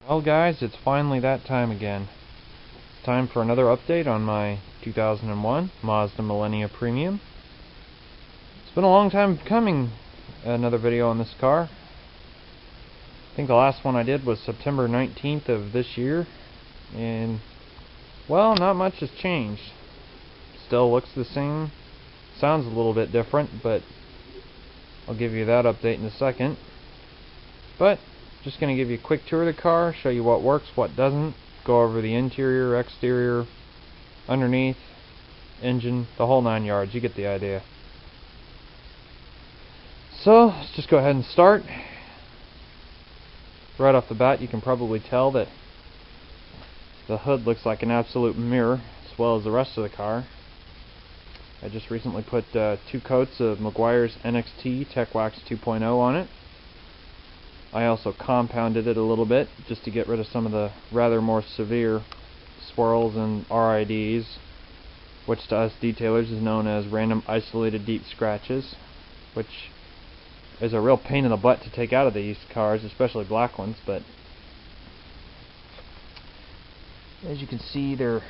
Well guys, it's finally that time again. It's time for another update on my 2001 Mazda Millenia Premium. It's been a long time coming, another video on this car. I think the last one I did was September 19th of this year, and well, not much has changed. Still looks the same, sounds a little bit different, but I'll give you that update in a second. But just going to give you a quick tour of the car, show you what works, what doesn't, go over the interior, exterior, underneath, engine, the whole 9 yards. You get the idea. So let's just go ahead and start. Right off the bat, you can probably tell that the hood looks like an absolute mirror, as well as the rest of the car. I just recently put 2 coats of Meguiar's NXT Tech Wax 2.0 on it. I also compounded it a little bit just to get rid of some of the rather more severe swirls and RIDs, which to us detailers is known as random isolated deep scratches, which is a real pain in the butt to take out of these cars, especially black ones. But as you can see, there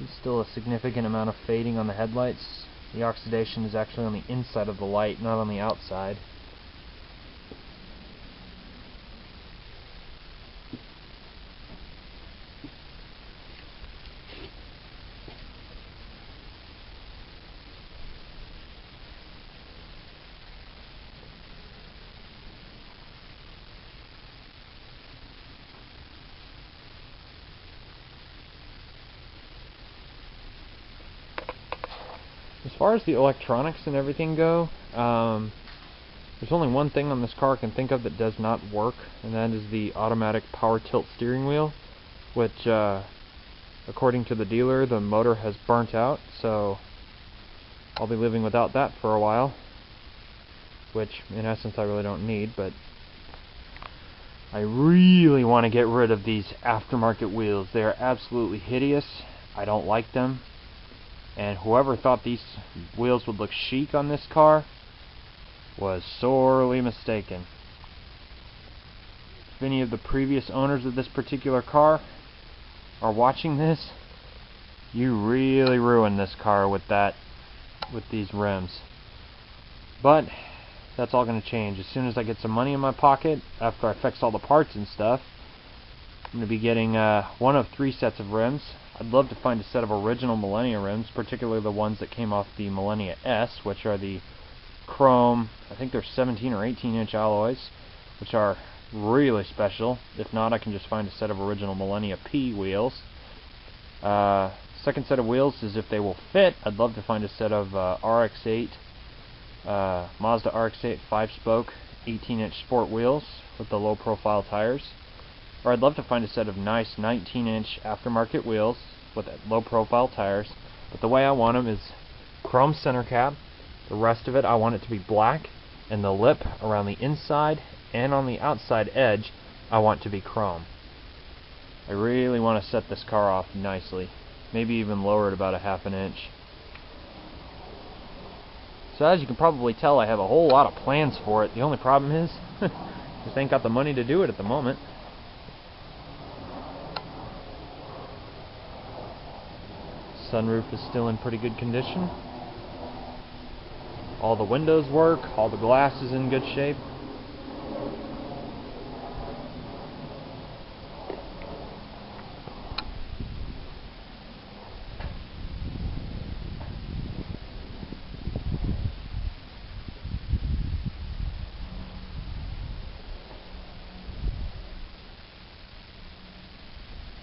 is still a significant amount of fading on the headlights. The oxidation is actually on the inside of the light, not on the outside. As far as the electronics and everything go, there's only one thing on this car I can think of that does not work, and that is the automatic power tilt steering wheel, which according to the dealer, the motor has burnt out, so I'll be living without that for a while, which in essence I really don't need. But I really want to get rid of these aftermarket wheels. They are absolutely hideous. I don't like them. And whoever thought these wheels would look chic on this car was sorely mistaken. If any of the previous owners of this particular car are watching this, you really ruined this car with these rims. But that's all going to change. As soon as I get some money in my pocket, after I fix all the parts and stuff, I'm going to be getting one of 3 sets of rims. I'd love to find a set of original Millenia rims, particularly the ones that came off the Millenia S, which are the chrome, I think they're 17 or 18 inch alloys, which are really special. If not, I can just find a set of original Millenia P wheels. Second set of wheels is if they will fit. I'd love to find a set of RX-8, Mazda RX-8 5-spoke 18 inch sport wheels with the low profile tires. Or I'd love to find a set of nice 19-inch aftermarket wheels with low-profile tires. But the way I want them is chrome center cap. The rest of it, I want it to be black, and the lip around the inside and on the outside edge, I want to be chrome. I really want to set this car off nicely. Maybe even lower it about a ½ an inch. So as you can probably tell, I have a whole lot of plans for it. The only problem is, just ain't got the money to do it at the moment. Sunroof is still in pretty good condition. All the windows work, all the glass is in good shape.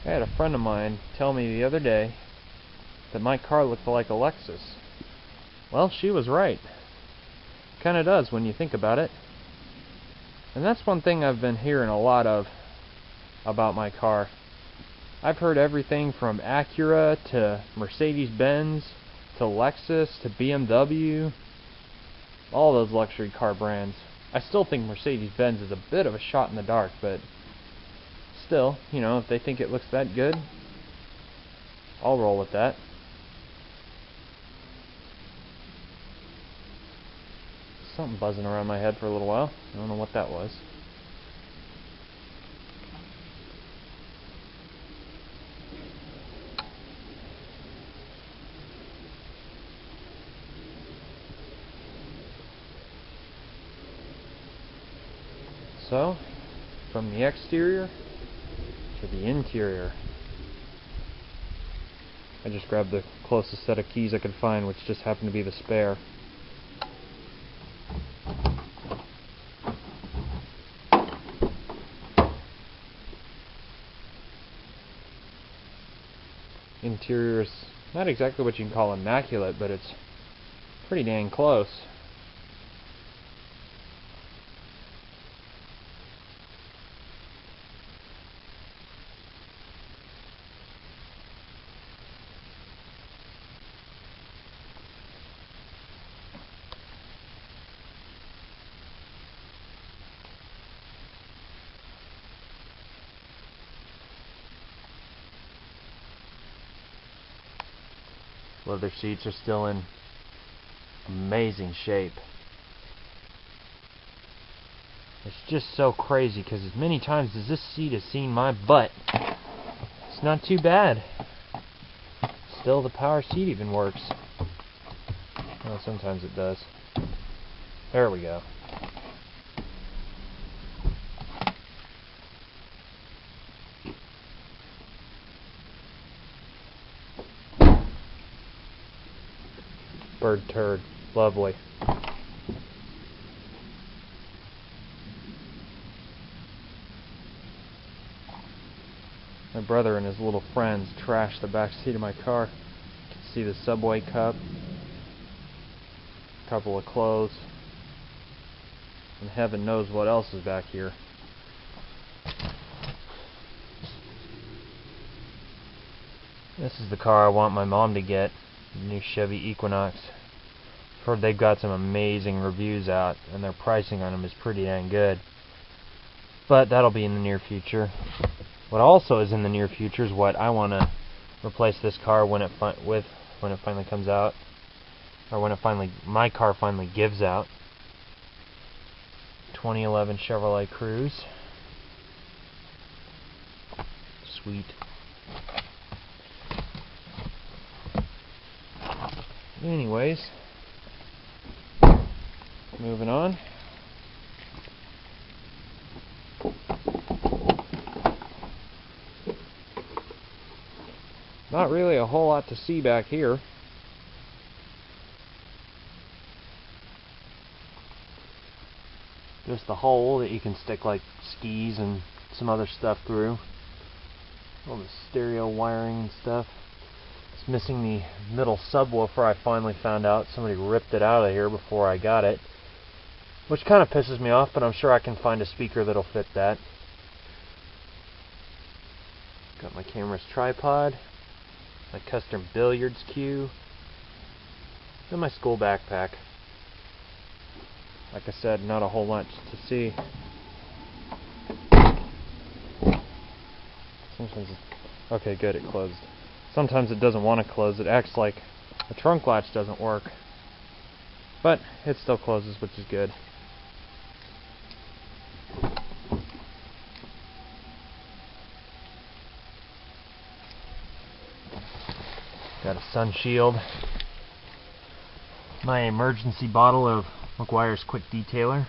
I had a friend of mine tell me the other day that my car looked like a Lexus. Well, she was right. Kinda does when you think about it. And that's one thing I've been hearing a lot of about my car. I've heard everything from Acura to Mercedes-Benz to Lexus to BMW, all those luxury car brands. I still think Mercedes-Benz is a bit of a shot in the dark, but still, you know, if they think it looks that good, I'll roll with that. Something buzzing around my head for a little while. I don't know what that was. So, from the exterior to the interior. I just grabbed the closest set of keys I could find, which just happened to be the spare. Interior is not exactly what you can call immaculate, but it's pretty dang close. Leather seats are still in amazing shape. It's just so crazy because as many times as this seat has seen my butt, it's not too bad. Still, the power seat even works. Well, sometimes it does. There we go. Bird turd. Lovely. My brother and his little friends trashed the back seat of my car. You can see the Subway cup, a couple of clothes, and heaven knows what else is back here. This is the car I want my mom to get, the new Chevy Equinox. I've heard they've got some amazing reviews out, and their pricing on them is pretty dang good. But that'll be in the near future. What also is in the near future is what I want to replace this car when it finally comes out, or when my car finally gives out. 2011 Chevrolet Cruze. Sweet. Anyways, moving on. Not really a whole lot to see back here. Just the hole that you can stick like skis and some other stuff through. All the stereo wiring and stuff. It's missing the middle subwoofer. I finally found out somebody ripped it out of here before I got it, which kind of pisses me off, but I'm sure I can find a speaker that'll fit that. Got my camera's tripod, my custom billiards cue, and my school backpack. Like I said, not a whole lot to see. Okay, good, it closed. Sometimes it doesn't want to close. It acts like the trunk latch doesn't work. But it still closes, which is good. Got a sun shield. My emergency bottle of McGuire's Quick Detailer.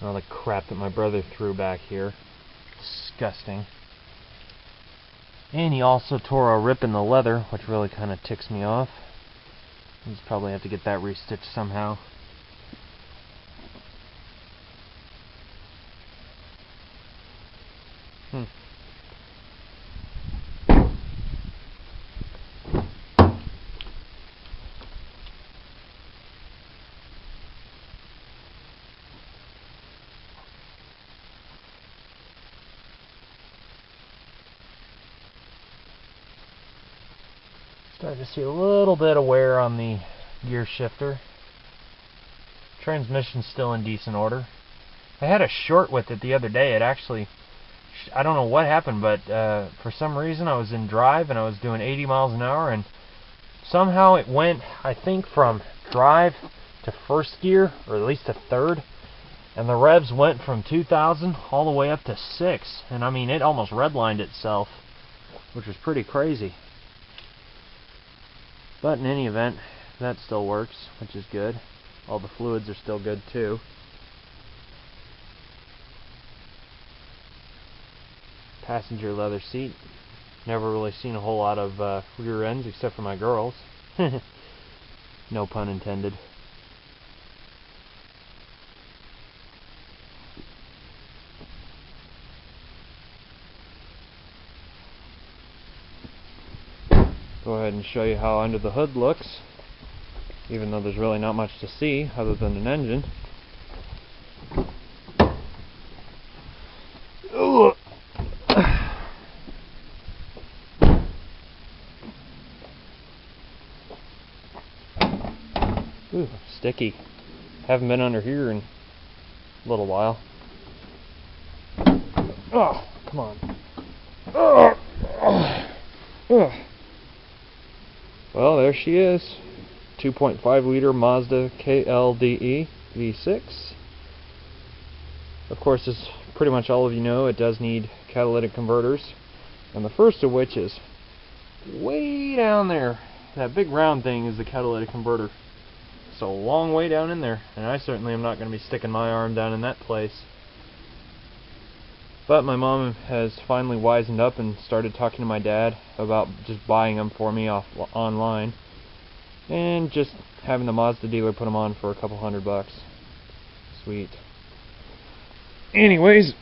All the crap that my brother threw back here. Disgusting. And he also tore a rip in the leather, which really kind of ticks me off. I'll just probably have to get that restitched somehow. Starting to see a little bit of wear on the gear shifter. Transmission's still in decent order. I had a short with it the other day. It actually, I don't know what happened, but for some reason I was in drive and I was doing 80 miles an hour, and somehow it went, I think, from drive to first gear, or at least to third, and the revs went from 2,000 all the way up to 6, and I mean it almost redlined itself, which was pretty crazy. But in any event, that still works, which is good. All the fluids are still good too. passenger leather seat. Never really seen a whole lot of rear ends except for my girls. No pun intended. Go ahead and show you how under the hood looks, even though there's really not much to see other than an engine. Ooh, sticky. Haven't been under here in a little while. Oh, come on. Well, there she is. 2.5 liter Mazda KLDE V6. Of course, as pretty much all of you know, it does need catalytic converters. And the first of which is way down there. That big round thing is the catalytic converter. It's a long way down in there, and I certainly am not going to be sticking my arm down in that place. But my mom has finally wisened up and started talking to my dad about just buying them for me online, and just having the Mazda dealer put them on for a couple $100. Sweet. Anyways,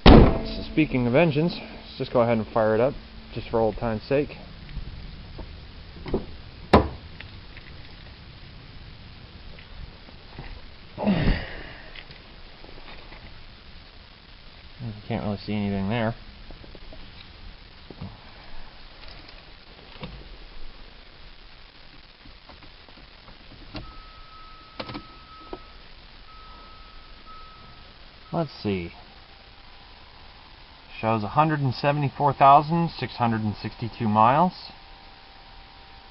so speaking of engines, let's just go ahead and fire it up, just for old time's sake. You can't really see anything there. Let's see. Shows 174,662 miles.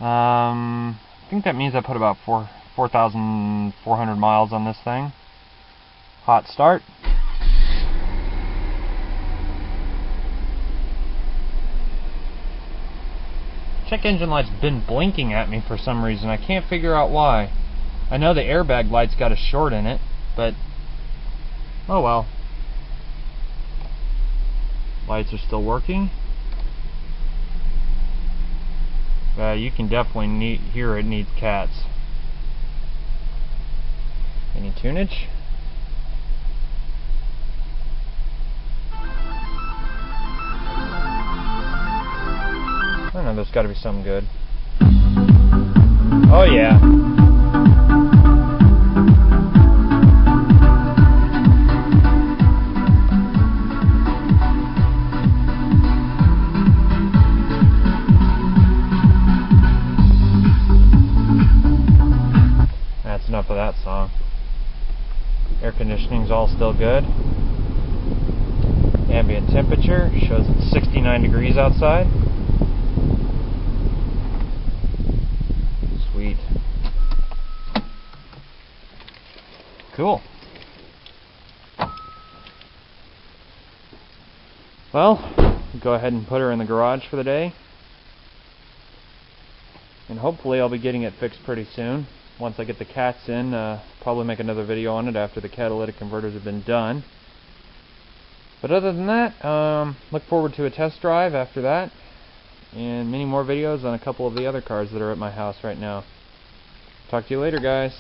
I think that means I put about 4,400 miles on this thing. Hot start. Check engine light's been blinking at me for some reason. I can't figure out why. I know the airbag light's got a short in it, but oh well. Lights are still working. You can definitely hear it needs cats. Any tunage? I don't know, there's got to be something good. Oh yeah. That's enough of that song. Air conditioning's all still good. Ambient temperature shows it's 69 degrees outside. Sweet. Cool. Well, go ahead and put her in the garage for the day. And hopefully I'll be getting it fixed pretty soon. Once I get the cats in, probably make another video on it after the catalytic converters have been done. But other than that, look forward to a test drive after that, and many more videos on a couple of the other cars that are at my house right now. Talk to you later, guys.